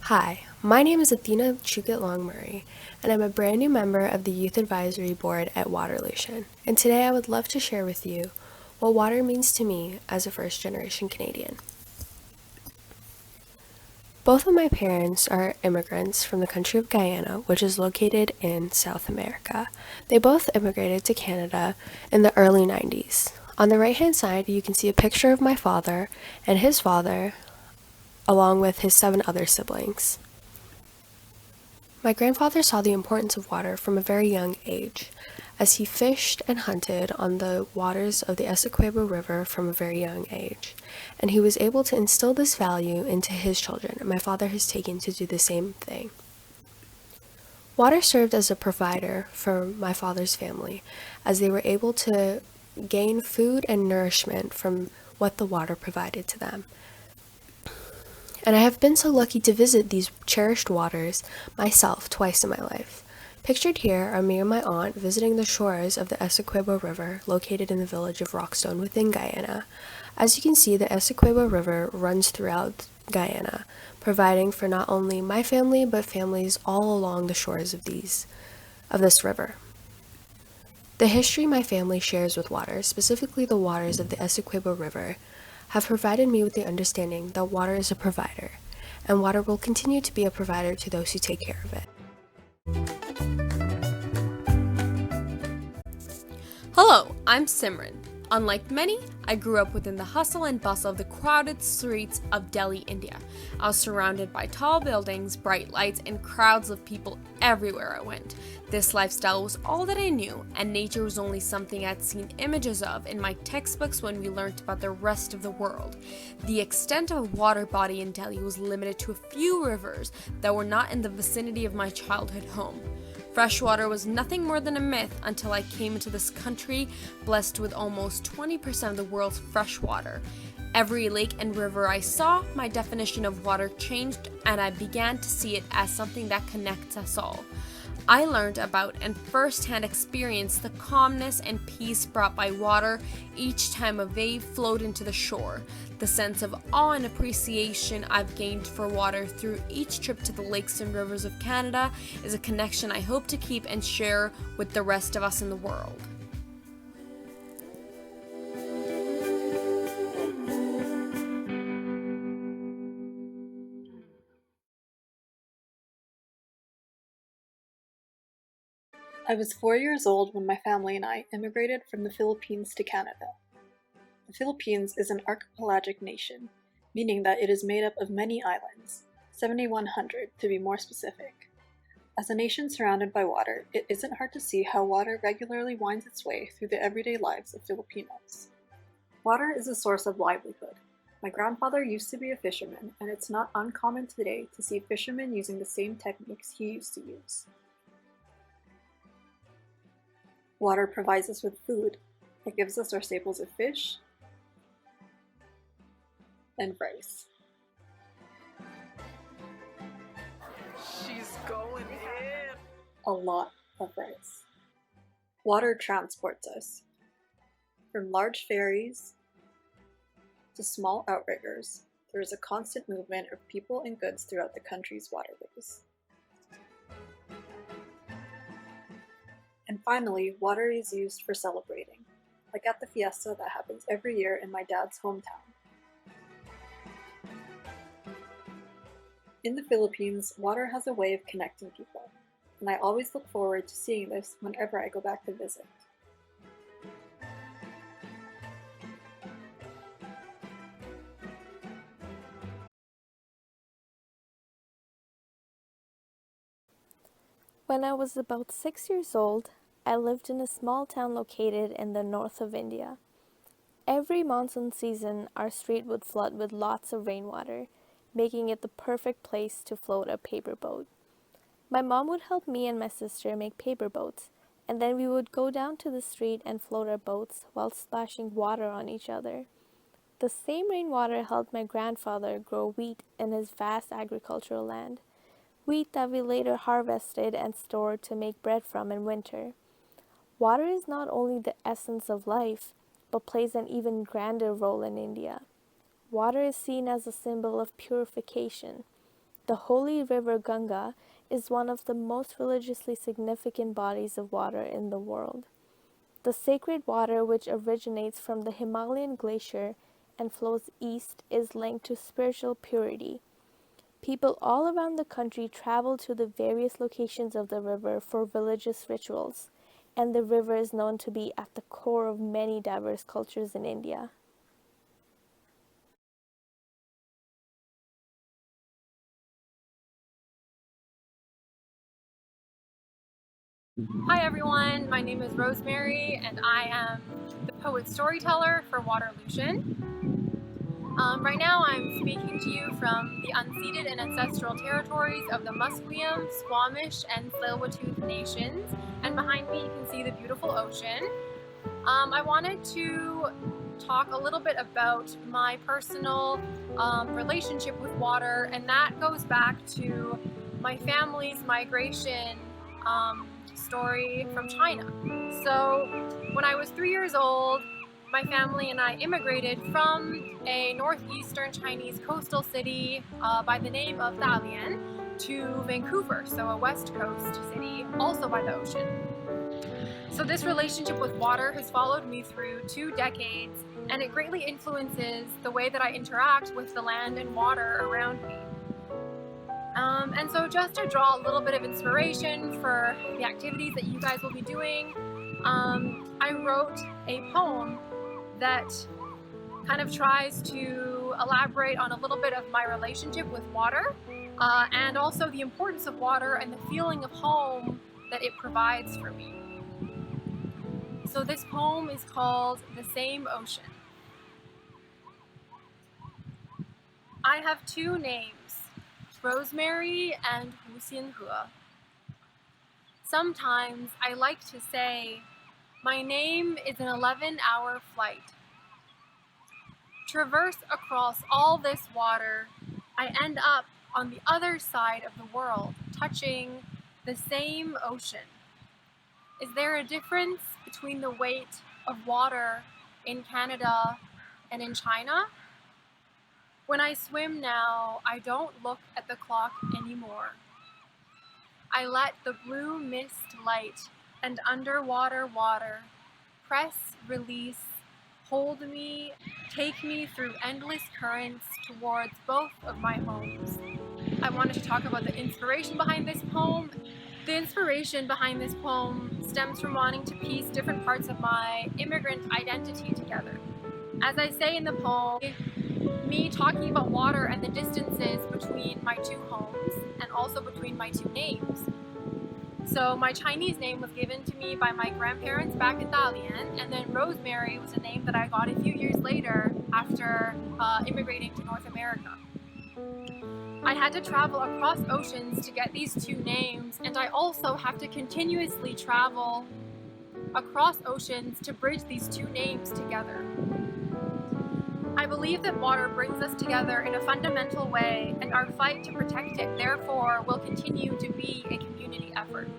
Hi, my name is Athena Chukit Longmurray, and I'm a brand new member of the Youth Advisory Board at Waterlution. And today I would love to share with you what water means to me as a first-generation Canadian. Both of my parents are immigrants from the country of Guyana, which is located in South America. They both immigrated to Canada in the early 90s. On the right-hand side, you can see a picture of my father and his father, along with his 7 other siblings. My grandfather saw the importance of water from a very young age, as he fished and hunted on the waters of the Essequibo River from a very young age, and he was able to instill this value into his children, and my father has taken to do the same thing. Water served as a provider for my father's family, as they were able to gain food and nourishment from what the water provided to them. And I have been so lucky to visit these cherished waters myself twice in my life. Pictured here are me and my aunt visiting the shores of the Essequibo River, located in the village of Rockstone within Guyana. As you can see, the Essequibo River runs throughout Guyana, providing for not only my family, but families all along the shores of this river. The history my family shares with water, specifically the waters of the Essequibo River, have provided me with the understanding that water is a provider, and water will continue to be a provider to those who take care of it. Hello, I'm Simran. Unlike many, I grew up within the hustle and bustle of the crowded streets of Delhi, India. I was surrounded by tall buildings, bright lights, and crowds of people everywhere I went. This lifestyle was all that I knew, and nature was only something I'd seen images of in my textbooks when we learned about the rest of the world. The extent of water body in Delhi was limited to a few rivers that were not in the vicinity of my childhood home. Freshwater was nothing more than a myth until I came into this country blessed with almost 20% of the world's fresh water. Every lake and river I saw, my definition of water changed, and I began to see it as something that connects us all. I learned about and firsthand experienced the calmness and peace brought by water each time a wave flowed into the shore. The sense of awe and appreciation I've gained for water through each trip to the lakes and rivers of Canada is a connection I hope to keep and share with the rest of us in the world. I was 4 years old when my family and I immigrated from the Philippines to Canada. The Philippines is an archipelagic nation, meaning that it is made up of many islands, 7,100 to be more specific. As a nation surrounded by water, it isn't hard to see how water regularly winds its way through the everyday lives of Filipinos. Water is a source of livelihood. My grandfather used to be a fisherman, and it's not uncommon today to see fishermen using the same techniques he used to use. Water provides us with food. It gives us our staples of fish and rice. She's going in. A lot of rice. Water transports us. From large ferries to small outriggers, there is a constant movement of people and goods throughout the country's waterways. And finally, water is used for celebrating, like at the fiesta that happens every year in my dad's hometown. In the Philippines, water has a way of connecting people, and I always look forward to seeing this whenever I go back to visit. When I was about 6 years old, I lived in a small town located in the north of India. Every monsoon season, our street would flood with lots of rainwater, making it the perfect place to float a paper boat. My mom would help me and my sister make paper boats, and then we would go down to the street and float our boats while splashing water on each other. The same rainwater helped my grandfather grow wheat in his vast agricultural land, wheat that we later harvested and stored to make bread from in winter. Water is not only the essence of life, but plays an even grander role in India. Water is seen as a symbol of purification. The holy river Ganga is one of the most religiously significant bodies of water in the world. The sacred water, which originates from the Himalayan glacier and flows east, is linked to spiritual purity. People all around the country travel to the various locations of the river for religious rituals, and the river is known to be at the core of many diverse cultures in India. Hi everyone, my name is Rosemary and I am the poet storyteller for Waterlution. Right now I'm speaking to you from the unceded and ancestral territories of the Musqueam, Squamish, and Tsleil-Waututh nations, and behind me you can see the beautiful ocean. I wanted to talk a little bit about my personal relationship with water, and that goes back to my family's migration story from China. So when I was 3 years old, my family and I immigrated from a northeastern Chinese coastal city by the name of Dalian to Vancouver, so a west coast city, also by the ocean. So this relationship with water has followed me through 2 decades, and it greatly influences the way that I interact with the land and water around me. And so just to draw a little bit of inspiration for the activities that you guys will be doing, I wrote a poem that kind of tries to elaborate on a little bit of my relationship with water, and also the importance of water and the feeling of home that it provides for me. So this poem is called The Same Ocean. I have 2 names, Rosemary and Hu Xianhe. Sometimes I like to say, my name is an 11-hour flight. Traverse across all this water, I end up on the other side of the world, touching the same ocean. Is there a difference between the weight of water in Canada and in China? When I swim now, I don't look at the clock anymore. I let the blue mist light and underwater water press, release, hold me, take me through endless currents towards both of my homes. I wanted to talk about the inspiration behind this poem. The inspiration behind this poem stems from wanting to piece different parts of my immigrant identity together. As I say in the poem, me talking about water and the distances between my 2 homes and also between my 2 names. So my Chinese name was given to me by my grandparents back in Dalian, and then Rosemary was a name that I got a few years later after immigrating to North America. I had to travel across oceans to get these 2 names, and I also have to continuously travel across oceans to bridge these 2 names together. I believe that water brings us together in a fundamental way, and our fight to protect it, therefore, will continue to be a community effort.